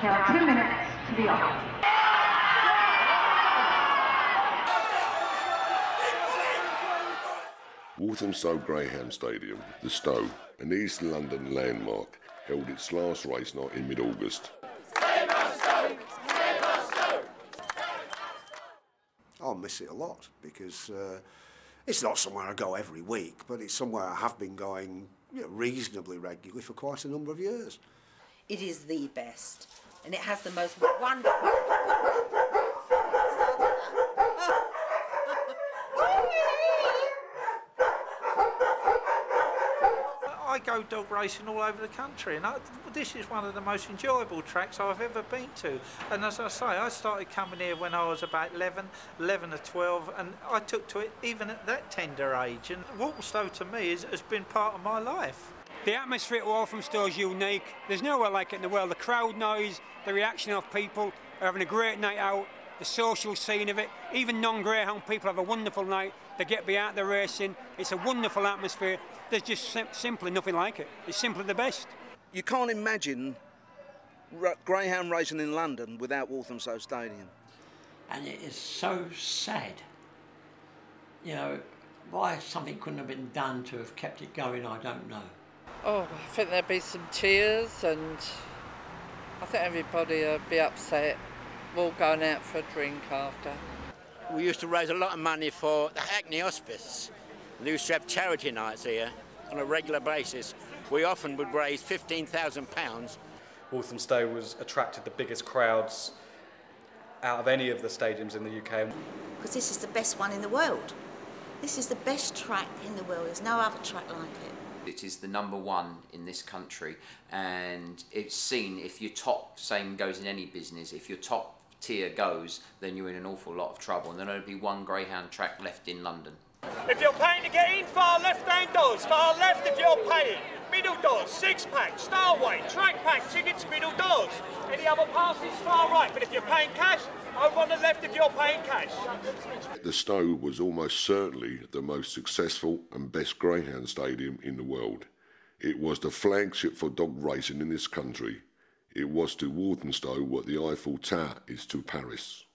There are 2 minutes to be off. Walthamstow Greyhound Stadium, the Stow, an East London landmark, held its last race night in mid-August. I'll miss it a lot because it's not somewhere I go every week, but it's somewhere I have been going reasonably regularly for quite a number of years. It is the best, and it has the most wonderful... I go dog racing all over the country, and this is one of the most enjoyable tracks I've ever been to. And as I say, I started coming here when I was about 11 or 12, and I took to it even at that tender age. And Walthamstow to me has been part of my life. The atmosphere at Walthamstow is unique. There's nowhere like it in the world. The crowd noise, the reaction of people are having a great night out, the social scene of it. Even non-greyhound people have a wonderful night. They get behind the racing. It's a wonderful atmosphere. There's just simply nothing like it. It's simply the best. You can't imagine greyhound racing in London without Walthamstow Stadium. And it is so sad. You know, why something couldn't have been done to have kept it going, I don't know. Oh, I think there'd be some tears, and I think everybody would be upset. We're all going out for a drink after. We used to raise a lot of money for the Hackney Hospice. We used to have charity nights here on a regular basis. We often would raise £15,000. Walthamstow was attracted the biggest crowds out of any of the stadiums in the UK. Because this is the best one in the world. This is the best track in the world. There's no other track like it. It is the #1 in this country, and it's seen, if your top, same goes in any business, if your top tier goes, then you're in an awful lot of trouble, and there'll only be one greyhound track left in London. If you're paying to get in, far left-hand doors, far left if you're paying. Middle doors, 6-pack, starway, track pack, tickets, middle doors. Any other passes, far right, but if you're paying cash, over on the left if you're paying cash. The Stow was almost certainly the most successful and best greyhound stadium in the world. It was the flagship for dog racing in this country. It was to Walthamstow what the Eiffel Tower is to Paris.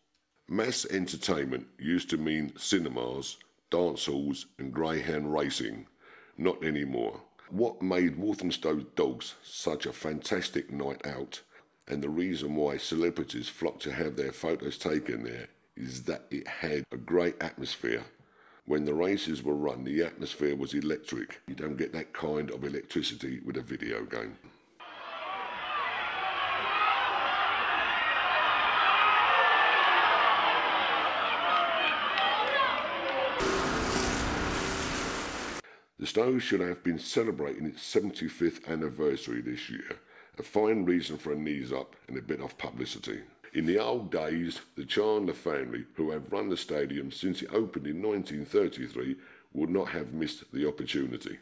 Mass entertainment used to mean cinemas, dance halls and greyhound racing. Not anymore. What made Walthamstow dogs such a fantastic night out, and the reason why celebrities flock to have their photos taken there, is that it had a great atmosphere. When the races were run, the atmosphere was electric. You don't get that kind of electricity with a video game. The Stow should have been celebrating its 75th anniversary this year, a fine reason for a knees up and a bit of publicity. In the old days, the Chandler family, who have run the stadium since it opened in 1933, would not have missed the opportunity.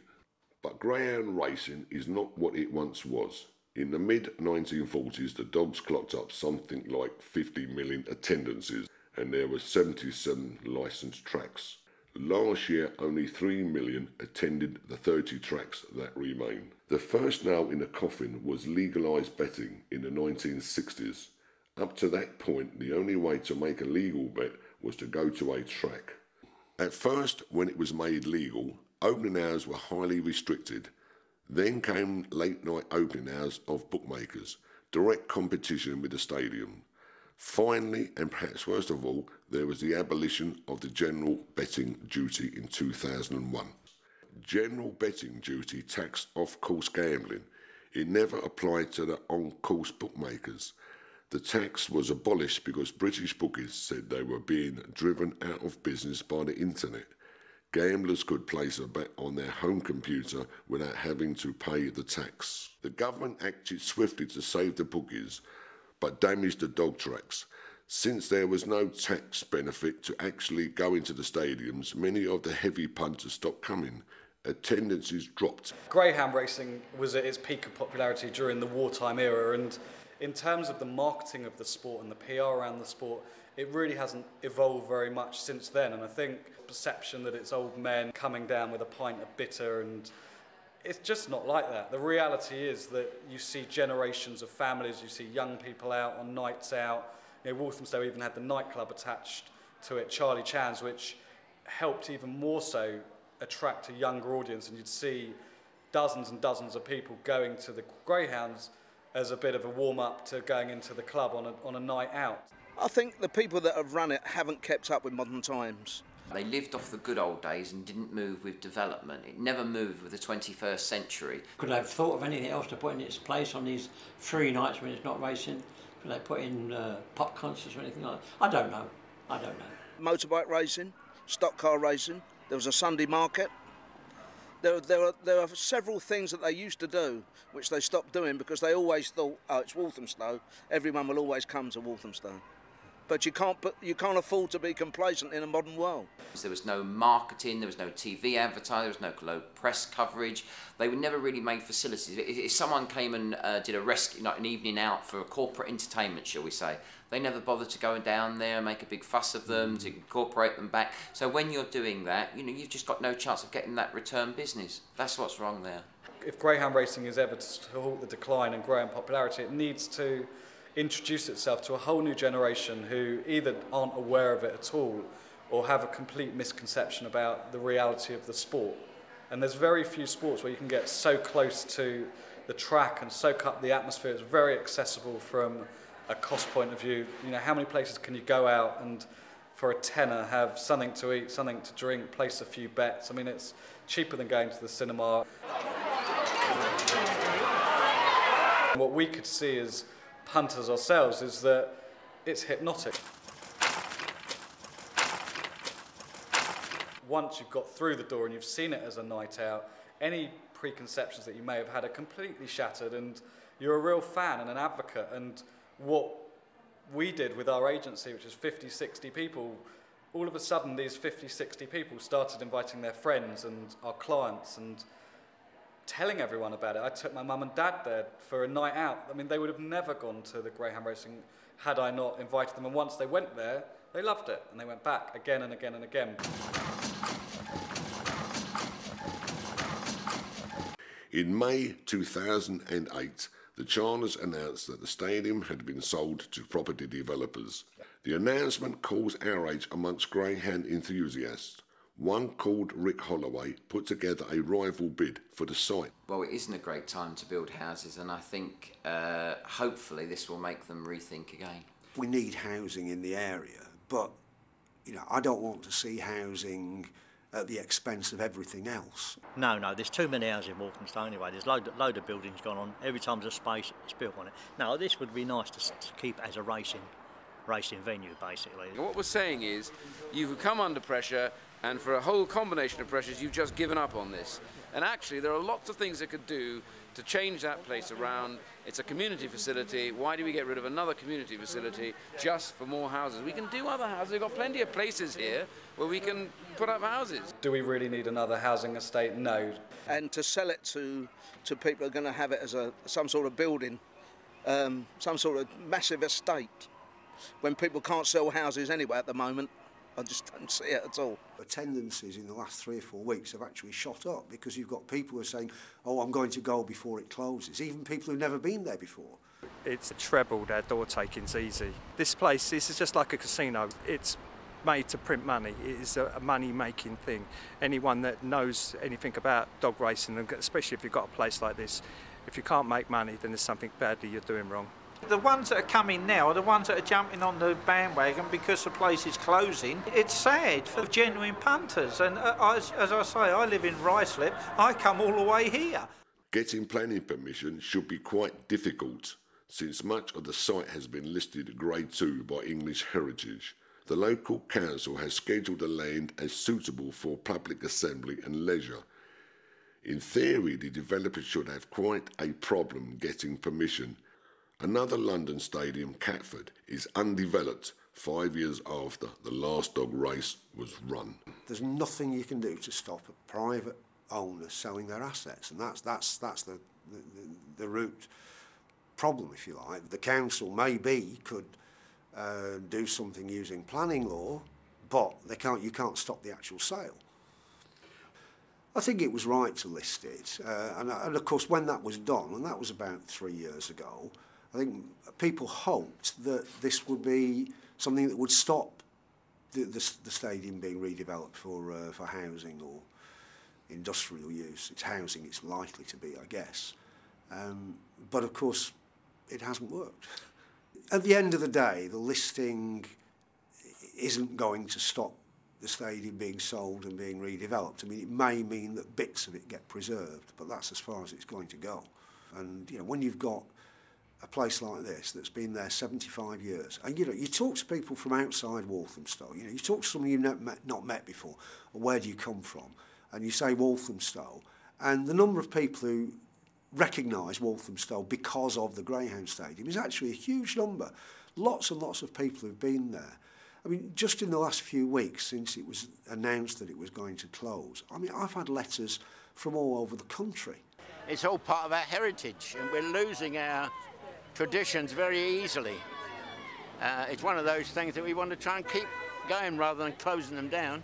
But greyhound racing is not what it once was. In the mid-1940s, the dogs clocked up something like 50 million attendances, and there were 77 licensed tracks. Last year, only 3 million attended the 30 tracks that remain. The first nail in the coffin was legalised betting in the 1960s. Up to that point, the only way to make a legal bet was to go to a track. At first, when it was made legal, opening hours were highly restricted. Then came late-night opening hours of bookmakers, direct competition with the stadium. Finally, and perhaps worst of all, there was the abolition of the general betting duty in 2001. General betting duty taxed off-course gambling. It never applied to the on-course bookmakers. The tax was abolished because British bookies said they were being driven out of business by the internet. Gamblers could place a bet on their home computer without having to pay the tax. The government acted swiftly to save the bookies, but damaged the dog tracks. Since there was no tax benefit to actually go into the stadiums, many of the heavy punters stopped coming. Attendances dropped. Greyhound racing was at its peak of popularity during the wartime era, and in terms of the marketing of the sport and the PR around the sport, it really hasn't evolved very much since then. And I think the perception that it's old men coming down with a pint of bitter, and It's just not like that. The reality is that you see generations of families, you see young people out on nights out. You know, Walthamstow even had the nightclub attached to it, Charlie Chan's, which helped even more so attract a younger audience, and you'd see dozens and dozens of people going to the Greyhounds as a bit of a warm-up to going into the club on a night out. I think the people that have run it haven't kept up with modern times. They lived off the good old days and didn't move with development. It never moved with the 21st century. Could they have thought of anything else to put in its place on these free nights when it's not racing? Could they put in pop concerts or anything like that? I don't know. I don't know. Motorbike racing, stock car racing, there was a Sunday market. There are several things that they used to do which they stopped doing because they always thought, oh, it's Walthamstow, everyone will always come to Walthamstow. But you can't afford to be complacent in a modern world. There was no marketing, there was no TV advertising, there was no press coverage. They were never really made facilities. If someone came and did a rescue, like an evening out for a corporate entertainment, shall we say, they never bothered to go down there and make a big fuss of them, to incorporate them back. So when you're doing that, you know, you've just got no chance of getting that return business. That's what's wrong there. If greyhound racing is ever to halt the decline in greyhound popularity, it needs to introduce itself to a whole new generation who either aren't aware of it at all or have a complete misconception about the reality of the sport. And there's very few sports where you can get so close to the track and soak up the atmosphere. It's very accessible from a cost point of view. You know, how many places can you go out and for a tenner have something to eat, something to drink, place a few bets? I mean, it's cheaper than going to the cinema. What we could see as punters ourselves is that it's hypnotic. Once you've got through the door and you've seen it as a night out, any preconceptions that you may have had are completely shattered, and you're a real fan and an advocate. And what we did with our agency, which is 50, 60 people, all of a sudden these 50, 60 people started inviting their friends and our clients and telling everyone about it. I took my mum and dad there for a night out. I mean, they would have never gone to the greyhound racing had I not invited them. And once they went there, they loved it. And they went back again and again and again. In May 2008, the Chandlers announced that the stadium had been sold to property developers. The announcement caused outrage amongst greyhound enthusiasts. One called Rick Holloway put together a rival bid for the site. Well, it isn't a great time to build houses, and I think hopefully this will make them rethink again. We need housing in the area, but you know, I don't want to see housing at the expense of everything else. No, there's too many houses in Walthamstow anyway. There's load of buildings gone on. Every time there's a space, it's built on it. Now, this would be nice to keep as a racing venue, basically. What we're saying is, you've come under pressure, and for a whole combination of pressures, you've just given up on this. And actually, there are lots of things it could do to change that place around. It's a community facility. Why do we get rid of another community facility just for more houses? We can do other houses. We've got plenty of places here where we can put up houses. Do we really need another housing estate? No. And to sell it to people who are going to have it as some sort of building, some sort of massive estate, when people can't sell houses anyway at the moment, I just don't see it at all. Attendances in the last 3 or 4 weeks have actually shot up because you've got people who are saying, oh, I'm going to go before it closes, even people who've never been there before. It's trebled our door takings easy. This place, this is just like a casino. It's made to print money. It is a money-making thing. Anyone that knows anything about dog racing, and especially if you've got a place like this, if you can't make money, then there's something badly you're doing wrong. The ones that are coming now are the ones that are jumping on the bandwagon because the place is closing. It's sad for genuine punters, and as I say, I live in Ruislip. I come all the way here. Getting planning permission should be quite difficult, since much of the site has been listed Grade 2 by English Heritage. The local council has scheduled the land as suitable for public assembly and leisure. In theory, the developer should have quite a problem getting permission. Another London stadium, Catford, is undeveloped 5 years after the last dog race was run. There's nothing you can do to stop a private owner selling their assets, and that's the root problem, if you like. The council maybe could do something using planning law, but you can't stop the actual sale. I think it was right to list it, and of course when that was done, and that was about 3 years ago, I think people hoped that this would be something that would stop the stadium being redeveloped for housing or industrial use. It's housing it's likely to be, I guess. But of course, it hasn't worked. At the end of the day, the listing isn't going to stop the stadium being sold and being redeveloped. I mean, it may mean that bits of it get preserved, but that's as far as it's going to go. And, you know, when you've got a place like this that's been there 75 years, and, you know, you talk to people from outside Walthamstow, you know, you talk to someone you've not met before, or where do you come from, and you say Walthamstow, and the number of people who recognise Walthamstow because of the Greyhound Stadium is actually a huge number. Lots and lots of people who've been there. I mean, just in the last few weeks since it was announced that it was going to close, I mean, I've had letters from all over the country. It's all part of our heritage, and we're losing our traditions very easily. It's one of those things that we want to try and keep going rather than closing them down.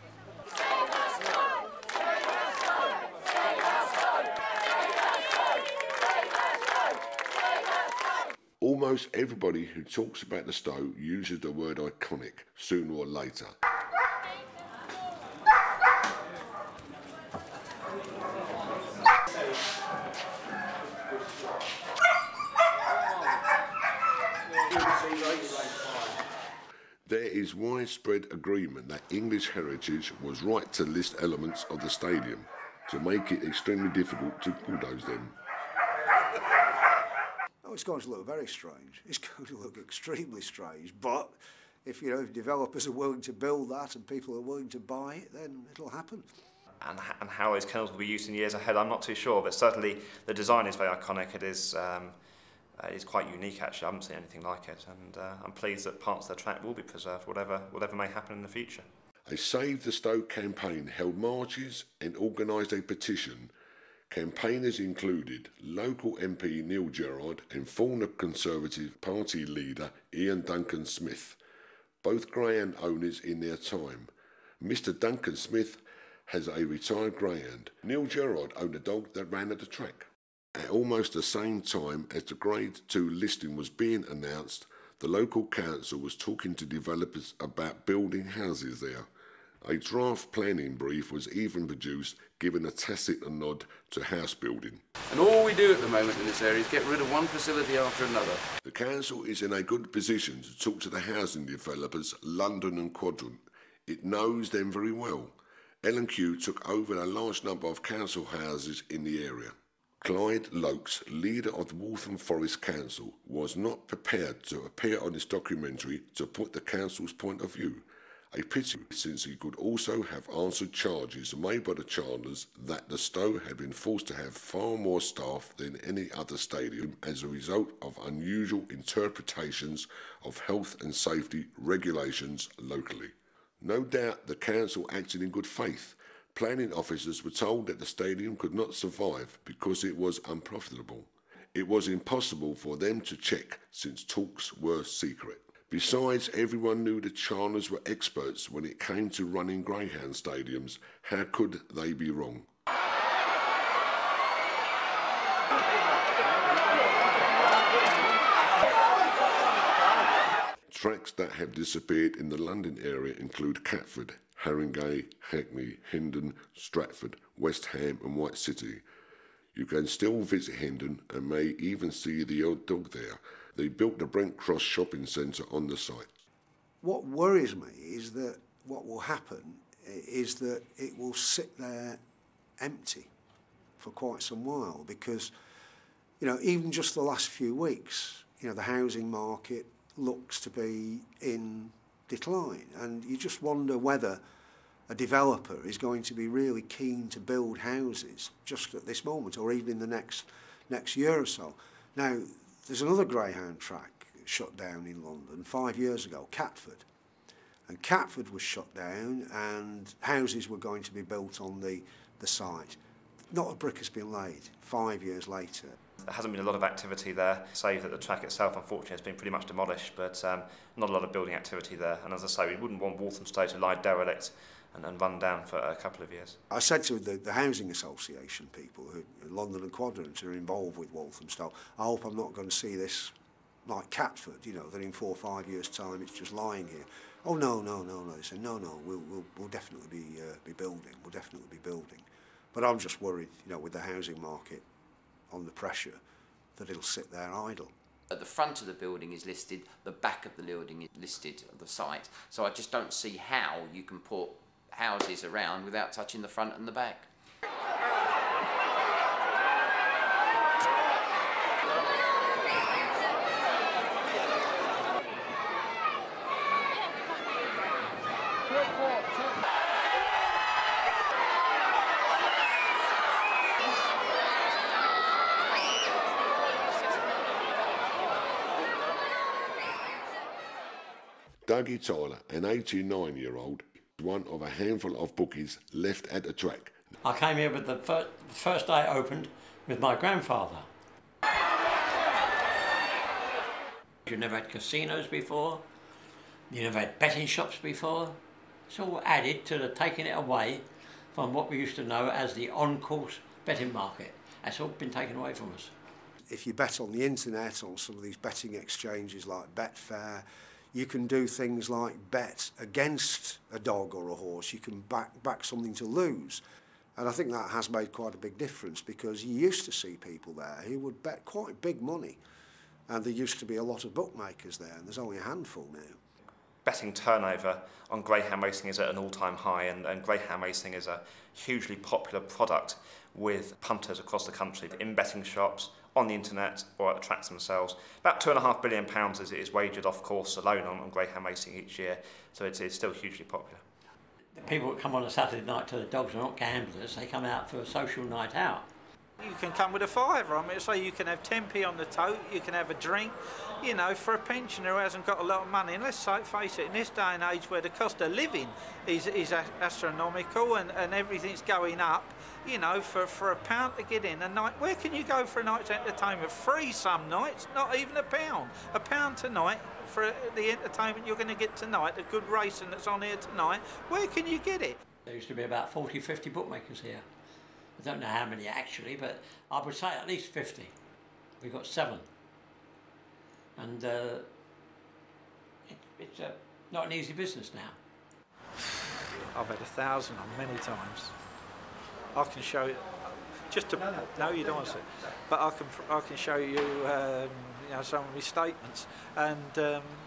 Almost everybody who talks about the Stow uses the word iconic sooner or later. There is widespread agreement that English heritage was right to list elements of the stadium to make it extremely difficult to bulldoze them. It's going to look very strange. It's going to look extremely strange. But if, you know, if developers are willing to build that and people are willing to buy it, then it'll happen. And how those kennels will be used in years ahead, I'm not too sure. But certainly the design is very iconic. It is quite unique, actually. I haven't seen anything like it. And I'm pleased that parts of the track will be preserved, whatever may happen in the future. A Save the Stow campaign held marches and organised a petition. Campaigners included local MP Neil Gerard and former Conservative Party leader Ian Duncan Smith, both Greyhound owners in their time. Mr Duncan Smith has a retired Greyhound. Neil Gerard owned a dog that ran at the track. At almost the same time as the Grade 2 listing was being announced, the local council was talking to developers about building houses there. A draft planning brief was even produced, giving a tacit nod to house building. And all we do at the moment in this area is get rid of one facility after another. The council is in a good position to talk to the housing developers, London and Quadrant. It knows them very well. L&Q took over a large number of council houses in the area. Clyde Lokes, leader of the Waltham Forest Council, was not prepared to appear on this documentary to put the council's point of view. A pity, since he could also have answered charges made by the Chandlers that the Stow had been forced to have far more staff than any other stadium as a result of unusual interpretations of health and safety regulations locally. No doubt the council acted in good faith. Planning officers were told that the stadium could not survive because it was unprofitable. It was impossible for them to check since talks were secret. Besides, everyone knew the Chandlers were experts when it came to running Greyhound stadiums. How could they be wrong? Tracks that have disappeared in the London area include Catford, Haringey, Hackney, Hendon, Stratford, West Ham and White City. You can still visit Hendon and may even see the old dog there. They built the Brent Cross shopping centre on the site. What worries me is that what will happen is that it will sit there empty for quite some while because, you know, even just the last few weeks, you know, the housing market looks to be in decline, and you just wonder whether a developer is going to be really keen to build houses just at this moment or even in the next year or so. Now, there's another Greyhound track shut down in London 5 years ago, Catford. And Catford was shut down and houses were going to be built on the site. Not a brick has been laid 5 years later. There hasn't been a lot of activity there, save that the track itself, unfortunately, has been pretty much demolished, but not a lot of building activity there. And as I say, we wouldn't want Walthamstow to lie derelict and run down for a couple of years. I said to the housing association people, London and Quadrant, who are involved with Walthamstow, I hope I'm not going to see this like Catford, you know, that in 4 or 5 years' time it's just lying here. Oh no. They said no, we'll definitely be building. We'll definitely be building. But I'm just worried, you know, with the housing market on the pressure, that it'll sit there idle. At the front of the building is listed, the back of the building is listed, the site. So I just don't see how you can put houses around without touching the front and the back. Bookie Tyler, an 89-year-old, one of a handful of bookies left at the track. I came here with the first day it opened with my grandfather. You never had casinos before, you never had betting shops before. It's all added to the taking it away from what we used to know as the on-course betting market. That's all been taken away from us. If you bet on the internet, on some of these betting exchanges like Betfair, you can do things like bet against a dog or a horse. You can back something to lose. And I think that has made quite a big difference, because you used to see people there who would bet quite big money. And there used to be a lot of bookmakers there, and there's only a handful now. Betting turnover on greyhound racing is at an all-time high, and greyhound racing is a hugely popular product with punters across the country, in betting shops, on the internet, or at the tracks themselves. About £2.5 billion is wagered off course alone on greyhound racing each year, so it's still hugely popular. The people that come on a Saturday night to the dogs are not gamblers, they come out for a social night out. You can come with a fiver. I mean, so you can have 10p on the tote, you can have a drink, you know, for a pensioner who hasn't got a lot of money. And let's face it, in this day and age where the cost of living is astronomical and everything's going up, you know, for £1 to get in a night, where can you go for a night's entertainment? Free some nights, not even £1. £1 tonight for the entertainment you're going to get tonight, the good racing that's on here tonight. Where can you get it? There used to be about 40, 50 bookmakers here. I don't know how many actually, but I would say at least 50. We've got 7. And it's not an easy business now. I've had 1,000 on many times. I can show you, just to, no you don't want to see, but I can show you, you know, some of my statements, and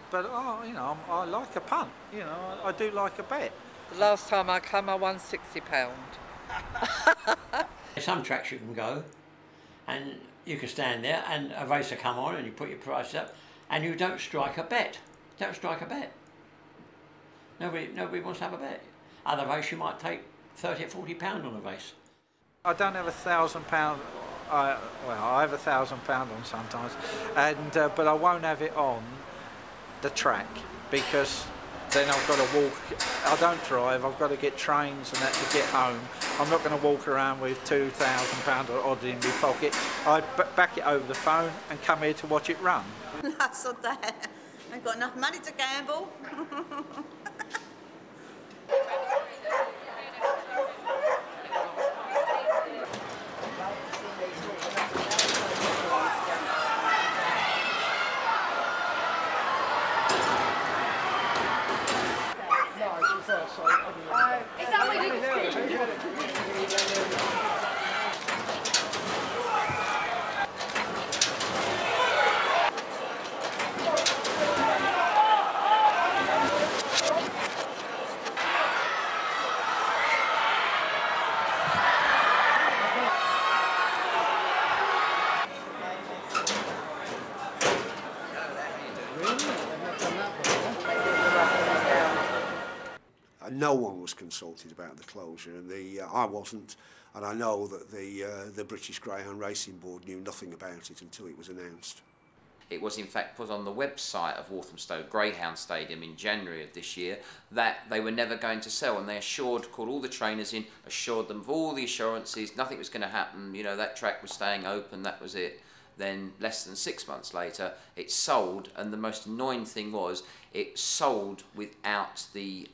but you know, I like a punt, you know, I do like a bet. The last time I came, I won £60. Some tracks you can go and you can stand there and a racer come on and you put your price up and you don't strike a bet. Don't strike a bet. Nobody wants to have a bet. Other race you might take £30 or £40 on a race. I don't have £1,000. Well, I have £1,000 on sometimes, and but I won't have it on the track, because then I've got to walk. I don't drive. I've got to get trains and that to get home. I'm not going to walk around with £2,000 or odd in my pocket. I back it over the phone and come here to watch it run. That's not that. I've got enough money to gamble. Is that what you do? No one was consulted about the closure, and I wasn't, and I know that the British Greyhound Racing Board knew nothing about it until it was announced. It was in fact put on the website of Walthamstow Greyhound Stadium in January of this year that they were never going to sell, and they called all the trainers in, assured them of all the assurances, nothing was going to happen, you know, that track was staying open, that was it. Then less than 6 months later, it sold, and the most annoying thing was it sold without the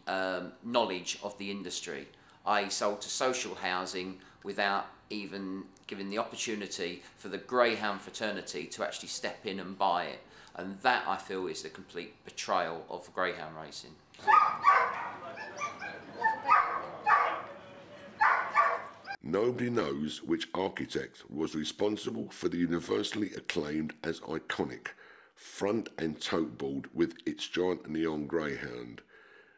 knowledge of the industry. I sold to social housing without even giving the opportunity for the Greyhound fraternity to actually step in and buy it. And that, I feel, is the complete betrayal of Greyhound racing. Nobody knows which architect was responsible for the universally acclaimed as iconic front and tote board with its giant neon greyhound.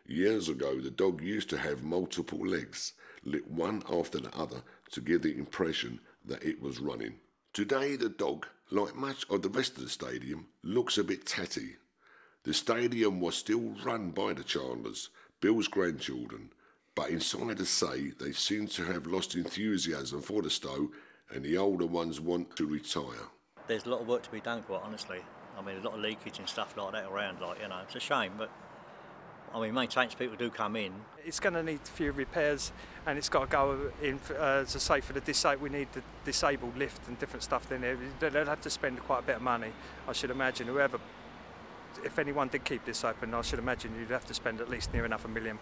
Years ago, the dog used to have multiple legs, lit one after the other to give the impression that it was running. Today, the dog, like much of the rest of the stadium, looks a bit tatty. The stadium was still run by the Chandlers, Bill's grandchildren, but insiders say they seem to have lost enthusiasm for the Stow, and the older ones want to retire. There's a lot of work to be done, quite honestly. I mean, a lot of leakage and stuff like that around, like, you know, it's a shame, but I mean, maintenance people do come in. It's going to need a few repairs, and it's got to go in, as I say, for the disabled, we need the disabled lift and different stuff in there. They'll have to spend quite a bit of money, I should imagine. Whoever, if anyone did keep this open, I should imagine you'd have to spend at least near enough £1 million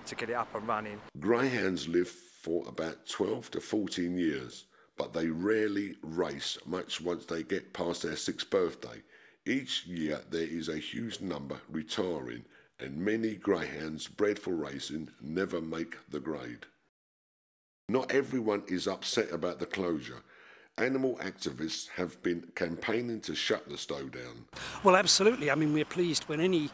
to get it up and running. Greyhounds live for about 12 to 14 years, but they rarely race much once they get past their 6th birthday. Each year there is a huge number retiring, and many greyhounds bred for racing never make the grade. Not everyone is upset about the closure. Animal activists have been campaigning to shut the Stow down. Well, absolutely. I mean, we're pleased when any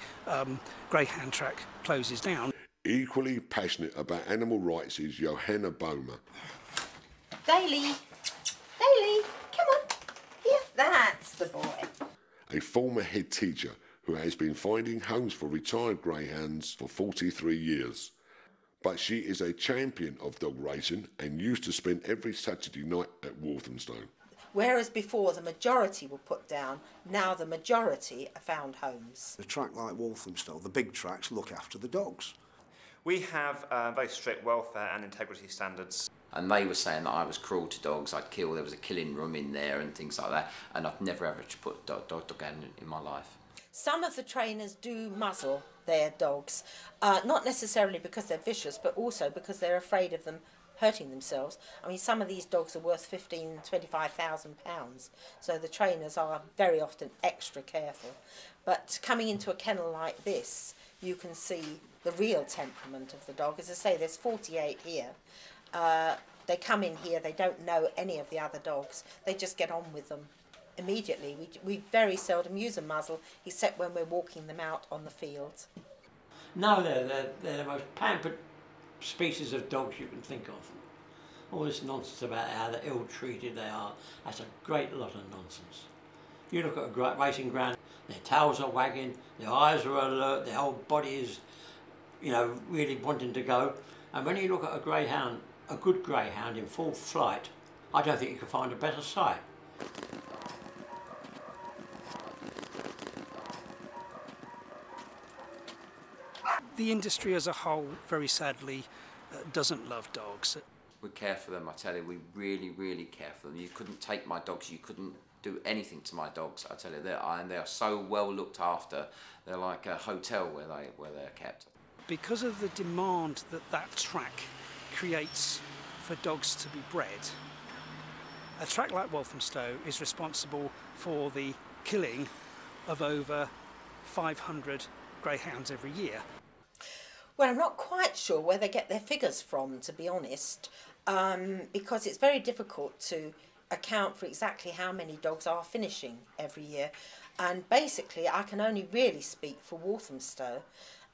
greyhound track closes down. Equally passionate about animal rights is Johanna Boma. Daly, come on. Here, that's the boy. A former head teacher who has been finding homes for retired greyhounds for 43 years. But she is a champion of dog racing and used to spend every Saturday night at Walthamstow. Whereas before the majority were put down, now the majority are found homes. A track like Walthamstow, the big tracks look after the dogs. We have very strict welfare and integrity standards. And they were saying that I was cruel to dogs, I'd kill, there was a killing room in there and things like that, and I've never ever put a dog in my life. Some of the trainers do muzzle their dogs, not necessarily because they're vicious, but also because they're afraid of them hurting themselves. I mean, some of these dogs are worth £15,000 to £25,000, so the trainers are very often extra careful. But coming into a kennel like this, you can see the real temperament of the dog. As I say, there's 48 here. They come in here, they don't know any of the other dogs, they just get on with them immediately. We very seldom use a muzzle, except when we're walking them out on the field. No, they're the most pampered species of dogs you can think of. All this nonsense about how they're ill-treated they are, that's a great lot of nonsense. You look at a great racing ground, their tails are wagging, their eyes are alert, their whole body is, you know, really wanting to go. And when you look at a greyhound, a good greyhound in full flight, I don't think you can find a better sight. The industry as a whole, very sadly, doesn't love dogs. We care for them, I tell you, we really, really care for them. You couldn't take my dogs, you couldn't do anything to my dogs, I tell you. And they are so well looked after. They're like a hotel where they're kept. Because of the demand that track creates for dogs to be bred, a track like Walthamstow is responsible for the killing of over 500 greyhounds every year. Well, I'm not quite sure where they get their figures from, to be honest, because it's very difficult to account for exactly how many dogs are finishing every year. And basically, I can only really speak for Walthamstow.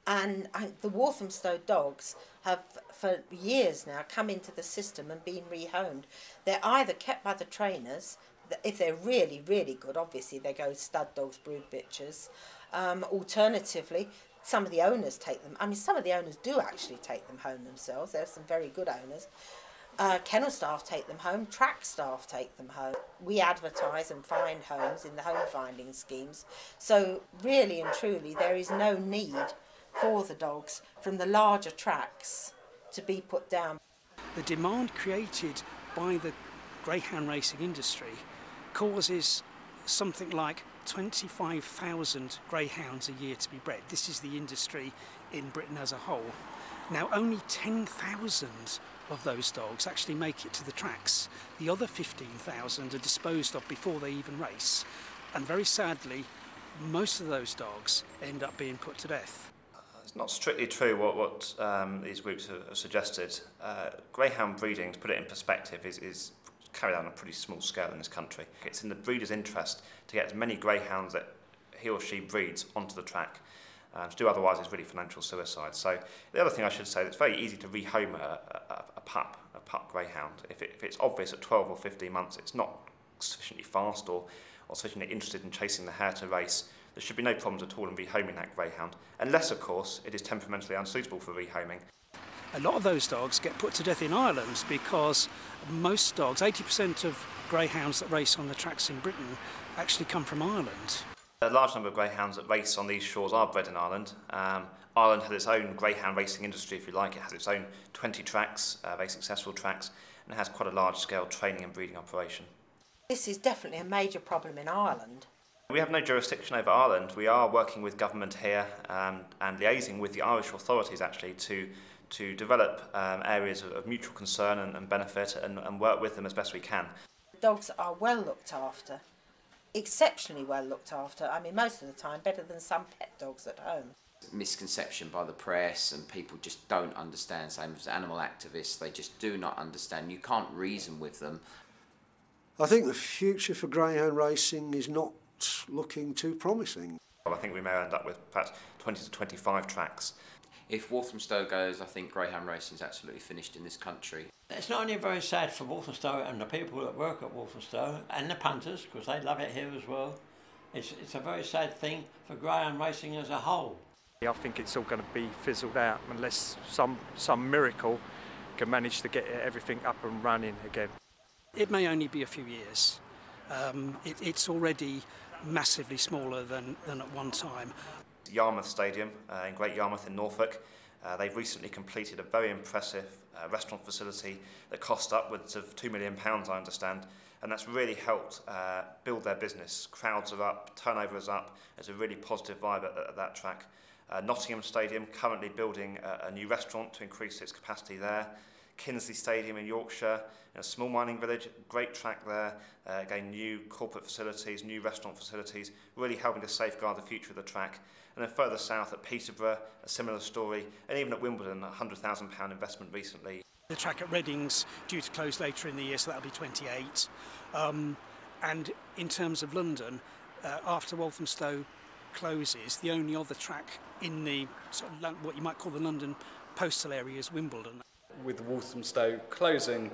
And the Walthamstow dogs have, for years now, come into the system and been rehomed. They're either kept by the trainers, if they're really, really good, obviously they go stud dogs, brood bitches. Alternatively, some of the owners take them. I mean, some of the owners do actually take them home themselves. There are some very good owners. Kennel staff take them home, track staff take them home. We advertise and find homes in the home finding schemes. So really and truly, there is no need for the dogs from the larger tracks to be put down. The demand created by the greyhound racing industry causes something like 25,000 greyhounds a year to be bred. This is the industry in Britain as a whole. Now, only 10,000 of those dogs actually make it to the tracks. The other 15,000 are disposed of before they even race. And very sadly, most of those dogs end up being put to death. It's not strictly true what these groups have suggested. Greyhound breeding, to put it in perspective, is carried out on a pretty small scale in this country. It's in the breeder's interest to get as many greyhounds that he or she breeds onto the track. To do otherwise is really financial suicide. So the other thing I should say, it's very easy to rehome a pup greyhound. If it's obvious at 12 or 15 months it's not sufficiently fast or sufficiently interested in chasing the hare to race, there should be no problems at all in rehoming that greyhound, unless of course it is temperamentally unsuitable for rehoming. A lot of those dogs get put to death in Ireland because most dogs, 80% of greyhounds that race on the tracks in Britain, actually come from Ireland. A large number of greyhounds that race on these shores are bred in Ireland. Ireland has its own greyhound racing industry, if you like. It has its own 20 tracks, very successful tracks, and it has quite a large-scale training and breeding operation. This is definitely a major problem in Ireland. We have no jurisdiction over Ireland. We are working with government here and liaising with the Irish authorities actually to develop areas of mutual concern and benefit and work with them as best we can. Dogs are well looked after, exceptionally well looked after. I mean, most of the time better than some pet dogs at home. Misconception by the press, and people just don't understand. Same as animal activists, they just do not understand. You can't reason with them. I think the future for greyhound racing is not looking too promising. Well, I think we may end up with perhaps 20 to 25 tracks. If Walthamstow goes, I think greyhound racing is absolutely finished in this country. It's not only very sad for Walthamstow and the people that work at Walthamstow and the punters, because they love it here as well. It's a very sad thing for greyhound racing as a whole. I think it's all going to be fizzled out unless some miracle can manage to get everything up and running again. It may only be a few years. It's already massively smaller than at one time. Yarmouth Stadium in Great Yarmouth in Norfolk, they've recently completed a very impressive restaurant facility that cost upwards of £2 million, I understand, and that's really helped build their business. Crowds are up, turnover is up, there's a really positive vibe at that track. Nottingham Stadium currently building a new restaurant to increase its capacity there. Kinsley Stadium in Yorkshire, in a small mining village, great track there, again new corporate facilities, new restaurant facilities, really helping to safeguard the future of the track. And then further south at Peterborough, a similar story, and even at Wimbledon, a £100,000 investment recently. The track at Reading's due to close later in the year, so that'll be 28. And in terms of London, after Walthamstow closes, the only other track in the sort of what you might call the London postal area is Wimbledon. With Walthamstow closing,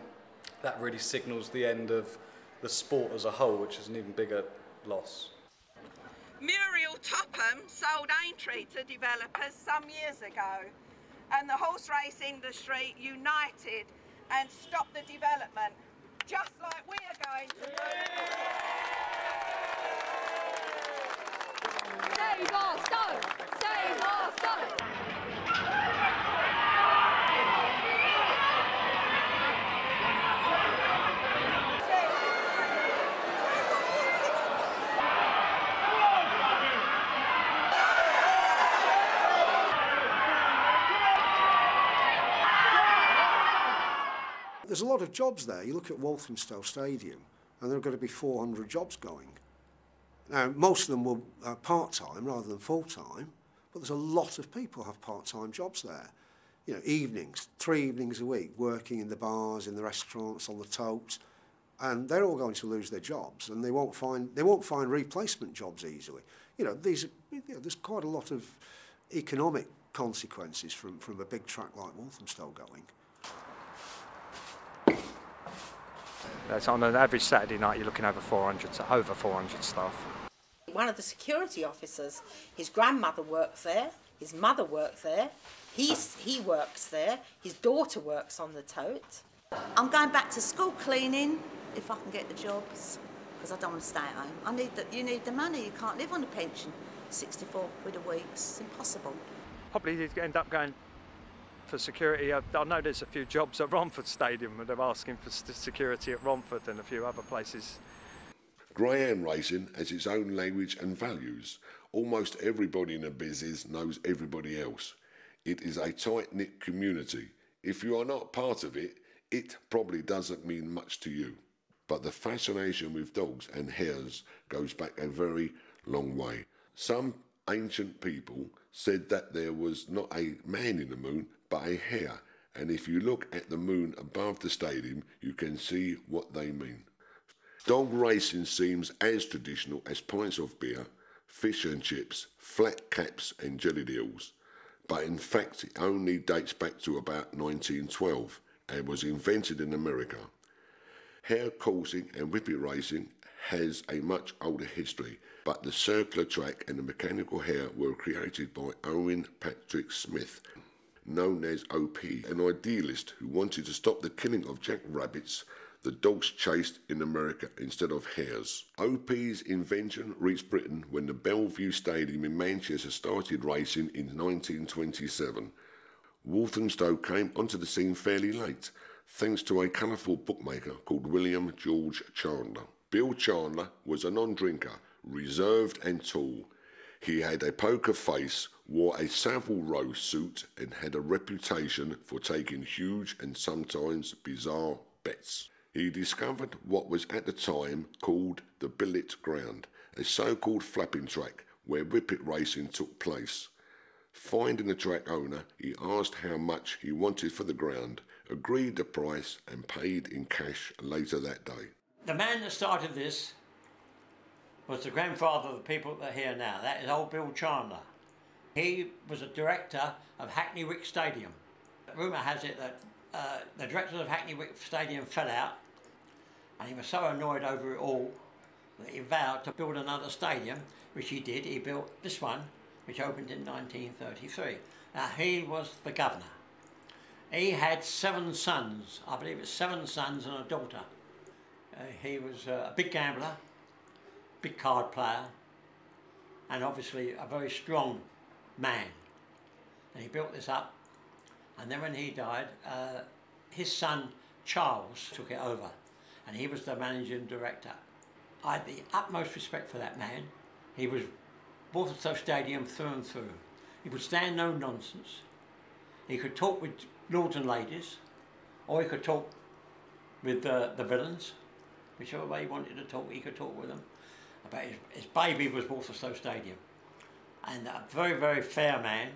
that really signals the end of the sport as a whole, which is an even bigger loss. Muriel Topham sold Aintree to developers some years ago, and the horse race industry united and stopped the development, just like we are going to do. Save our Stow! Save our Stow! There's a lot of jobs there. You look at Walthamstow Stadium and there are going to be 400 jobs going. Now, most of them will part-time rather than full-time, but there's a lot of people who have part-time jobs there. You know, evenings, 3 evenings a week, working in the bars, in the restaurants, on the totes, and they're all going to lose their jobs, and they won't find replacement jobs easily. You know, there's quite a lot of economic consequences from a big track like Walthamstow going. That's on an average Saturday night, you're looking over 400 staff. One of the security officers, his grandmother worked there, his mother worked there, he works there, his daughter works on the tote. I'm going back to school cleaning if I can get the jobs, because I don't want to stay at home. You need the money, you can't live on a pension. 64 quid a week, it's impossible. Probably end up going for security. I know there's a few jobs at Romford Stadium and they're asking for security at Romford and a few other places. Greyhound racing has its own language and values. Almost everybody in the business knows everybody else. It is a tight-knit community. If you are not part of it, it probably doesn't mean much to you. But the fascination with dogs and hares goes back a very long way. Some ancient people said that there was not a man in the moon, but a hare. And if you look at the moon above the stadium, you can see what they mean. Dog racing seems as traditional as pints of beer, fish and chips, flat caps and jellied eels. But in fact, it only dates back to about 1912 and was invented in America. Hare coursing and whippet racing has a much older history, but the circular track and the mechanical hare were created by Owen Patrick Smith, known as OP, an idealist who wanted to stop the killing of jackrabbits the dogs chased in America instead of hares. OP's invention reached Britain when the Bellevue Stadium in Manchester started racing in 1927. Walthamstow came onto the scene fairly late, thanks to a colourful bookmaker called William George Chandler. Bill Chandler was a non-drinker, reserved and tall. He had a poker face, wore a Savile Row suit and had a reputation for taking huge and sometimes bizarre bets. He discovered what was at the time called the billet ground, a so-called flapping track where whippet racing took place. Finding the track owner, he asked how much he wanted for the ground, agreed the price and paid in cash later that day. The man that started this was the grandfather of the people that are here now. That is old Bill Chandler. He was a director of Hackney Wick Stadium. Rumour has it that the directors of Hackney Wick Stadium fell out, and he was so annoyed over it all that he vowed to build another stadium, which he did. He built this one, which opened in 1933. Now, he was the governor. He had 7 sons, I believe it's 7 sons and a daughter. He was a big gambler, big card player, and obviously a very strong man. And he built this up, and then when he died, his son Charles took it over, and he was the managing director. I had the utmost respect for that man. He was Walthamstow Stadium through and through. He would stand no nonsense. He could talk with lords and ladies, or he could talk with the villains. Whichever way he wanted to talk, he could talk with them. But his baby was Walthamstow Stadium. And a very, very fair man,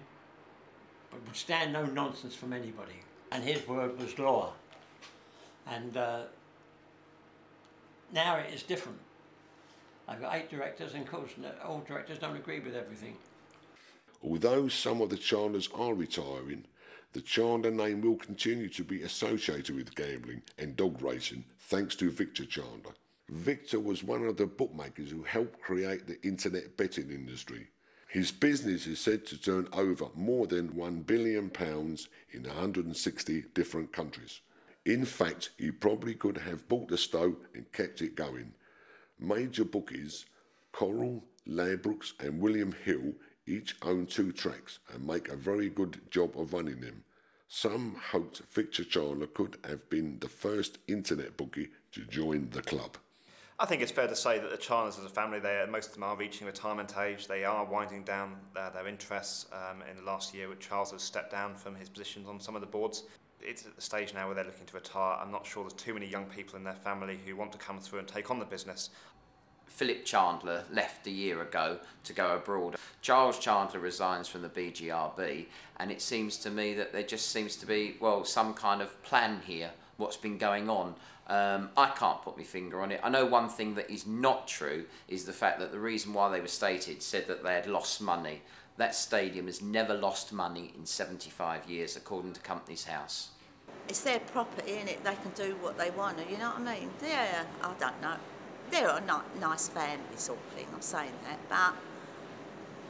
but would stand no nonsense from anybody. And his word was law. And now it is different. I've got 8 directors, and of course all directors don't agree with everything. Although some of the Chandlers are retiring, the Chandler name will continue to be associated with gambling and dog racing thanks to Victor Chandler. Victor was one of the bookmakers who helped create the internet betting industry. His business is said to turn over more than £1 billion in 160 different countries. In fact, he probably could have bought the Stow and kept it going. Major bookies, Coral, Ladbrokes and William Hill, each own 2 tracks and make a very good job of running them. Some hoped Victor Chandler could have been the first internet bookie to join the club. I think it's fair to say that the Chandlers as a family, most of them are reaching retirement age. They are winding down their interests. In the last year, Charles has stepped down from his positions on some of the boards. It's at the stage now where they're looking to retire. I'm not sure there's too many young people in their family who want to come through and take on the business. Philip Chandler left a year ago to go abroad. Charles Chandler resigns from the BGRB, and it seems to me that there just seems to be, well, some kind of plan here, what's been going on. I can't put my finger on it. I know one thing that is not true is the fact that the reason why they were stated said that they had lost money. That stadium has never lost money in 75 years, according to Company's House. It's their property, innit? They can do what they want, you know what I mean? Yeah, I don't know. They're a nice family sort of thing, I'm saying that, but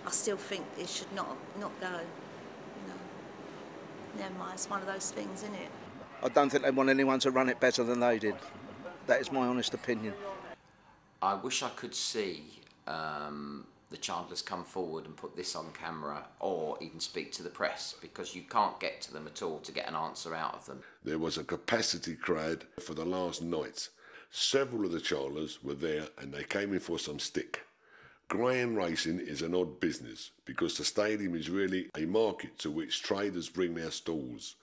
I still think it should not go, you know. Never mind, it's one of those things, isn't it? I don't think they want anyone to run it better than they did. That is my honest opinion. I wish I could see the Chandlers come forward and put this on camera, or even speak to the press, because you can't get to them at all to get an answer out of them. There was a capacity crowd for the last night. Several of the Chandlers were there and they came in for some stick. Greyhound racing is an odd business because the stadium is really a market to which traders bring their stalls.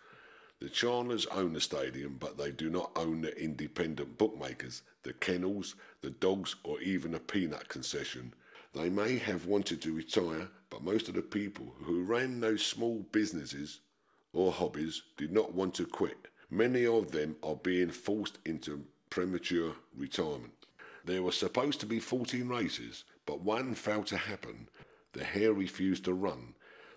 The Chandlers own the stadium, but they do not own the independent bookmakers, the kennels, the dogs, or even a peanut concession. They may have wanted to retire, but most of the people who ran those small businesses or hobbies did not want to quit. Many of them are being forced into premature retirement. There were supposed to be 14 races, but one failed to happen. The hare refused to run.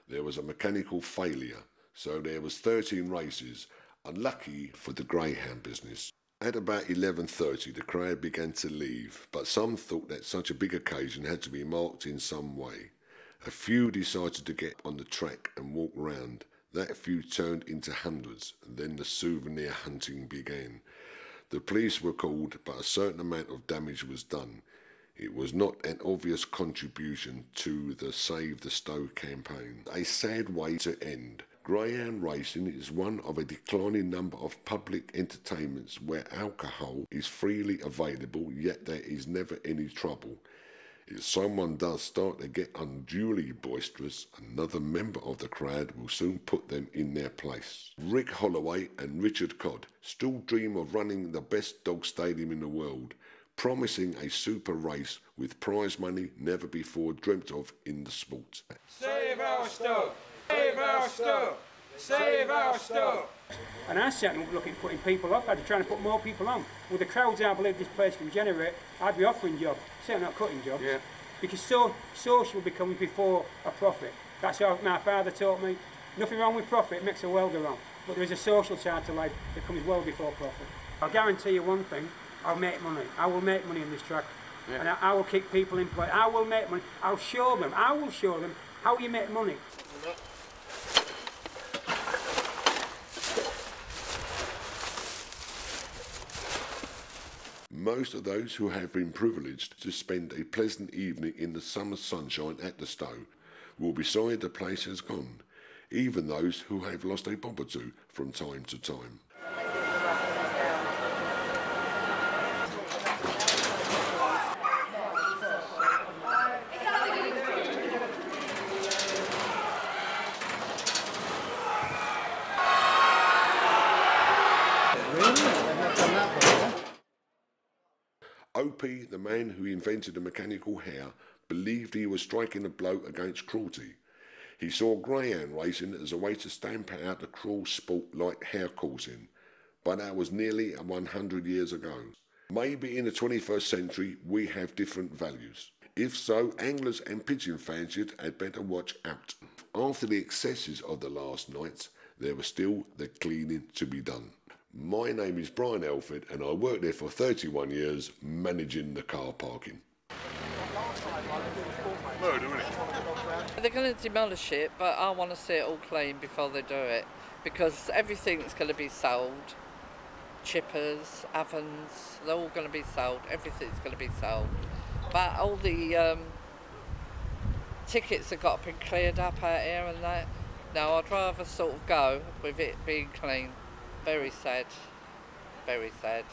There was a mechanical failure, so there was 13 races, unlucky for the Greyhound business. At about 11:30 the crowd began to leave, but some thought that such a big occasion had to be marked in some way. A few decided to get on the track and walk round. That few turned into hundreds, and then the souvenir hunting began. The police were called, but a certain amount of damage was done. It was not an obvious contribution to the Save the Stow campaign. A sad way to end. Greyhound racing is one of a declining number of public entertainments where alcohol is freely available, yet there is never any trouble. If someone does start to get unduly boisterous, another member of the crowd will soon put them in their place. Rick Holloway and Richard Codd still dream of running the best dog stadium in the world, promising a super race with prize money never before dreamt of in the sport. Save our Stow! Save our Stow! Save our Stow! And I certainly wouldn't look at putting people off. I'd be trying to put more people on. With the crowds I believe this place can generate, I'd be offering jobs, certainly not cutting jobs. Yeah. Because social becomes before a profit. That's what my father taught me. Nothing wrong with profit, it makes a welder wrong. But there is a social side to life that comes well before profit. I'll guarantee you one thing, I'll make money. I will make money in this track. Yeah. And I will keep people employed. I will make money. I will show them how you make money. Most of those who have been privileged to spend a pleasant evening in the summer sunshine at the Stow will be sorry the place has gone, even those who have lost a bob or two from time to time. Opie, the man who invented the mechanical hare, believed he was striking a blow against cruelty. He saw greyhound racing as a way to stamp out a cruel sport like hare coursing, but that was nearly 100 years ago. Maybe in the 21st century we have different values. If so, anglers and pigeon fanciers had better watch out. After the excesses of the last nights, there was still the cleaning to be done. My name is Brian Elford and I worked there for 31 years managing the car parking. Murder, isn't it? They're going to demolish it, but I want to see it all clean before they do it, because everything's going to be sold. Chippers, ovens, they're all going to be sold. Everything's going to be sold. But all the tickets have got to be cleared up out here and that. No, I'd rather sort of go with it being clean. Very sad. Very sad.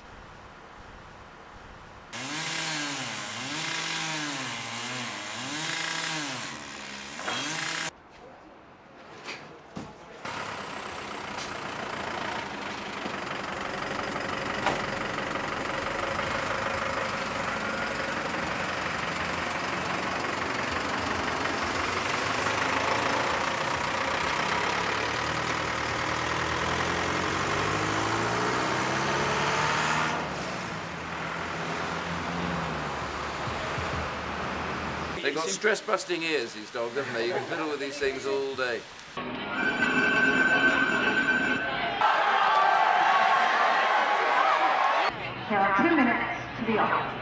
They've got stress-busting ears, these dogs, haven't they? You can fiddle with these things all day. There are 2 minutes to the off.